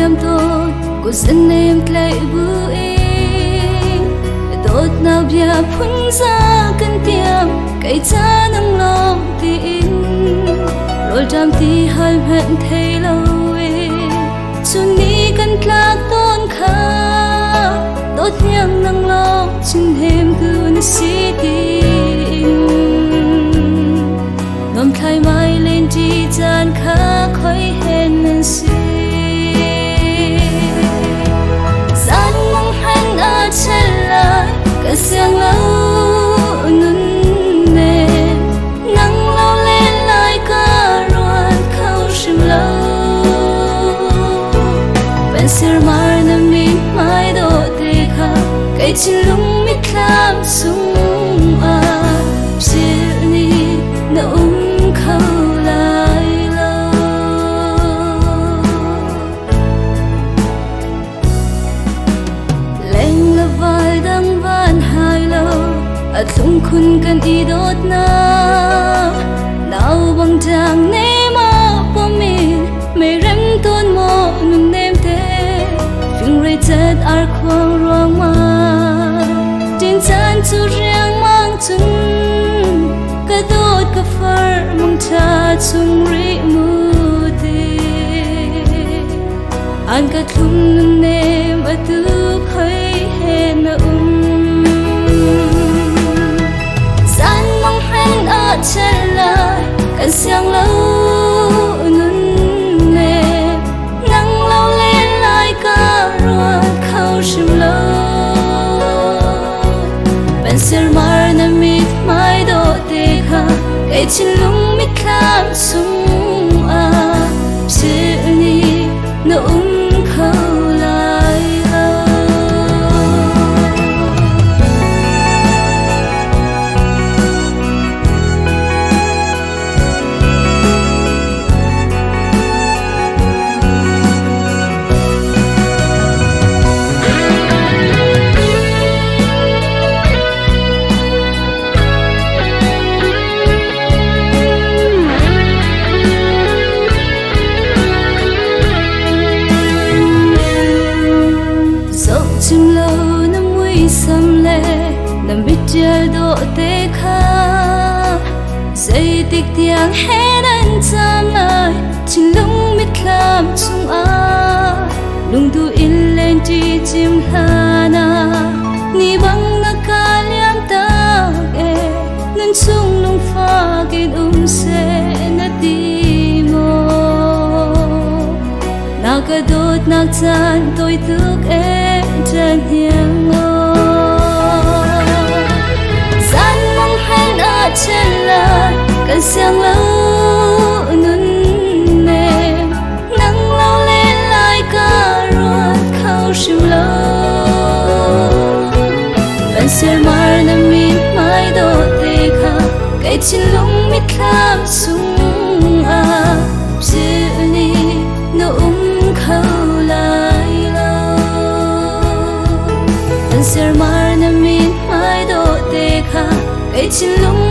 liam to cô dân em lại vui tốt nào bia phun ra cân tiêm cái cha nâng lòng tin rồi trăm thì hai hẹn thấy lâu xuân đi cân lạc tôn khá tốt nhang nâng lòng chân hem cứ nó xí tin ngầm khai mai lên chi gian khá khói hẹn nên xí gian mong hẹn ở trên lại cả xiang lâu nâng nè nắng lâu lên lại cả ruột khâu sim lâu bên sir mar na mi mai do te kha cái chân lung mít làm sung à sir ni na khâu lại lâu leng la vai dang van hai lâu at lung khun kan i dot na nào bang jang ne ma po mi me rem ton mo nung nem te phing rei chat ar khwang ruang ma tin chan chu riang mang chun ka dot ka far mong cha chung ri mu te an ka thum nung nem atu khoi he na chân lại cần xiang lâu nâng nè nắng lâu lên lại cả ruột khâu sim lâu bên sir mar na mít mai do te kha cái chân lung mít làm sung à sự ni nó khâu lại chim lâu năm mươi xăm lệ nằm biết chơi độ tê kha dây tiếc tiếng hét anh chạm lại chim lung biết làm chung à lung tu in lên chi chim hana ni băng na ca liam ta e nên chung lung pha cái se na ti mo na ka dot na chan tôi thức em chân hiền ngô gian mong hẹn ở trên là cần xiang lâu nâng nè nắng lâu lên lại cả ruột khâu sim lâu bên sir mar na mi mai do te kha cái chân lung mít làm sung à sự ni nó khâu lại sir mar na mi mai do te kha cái chân lung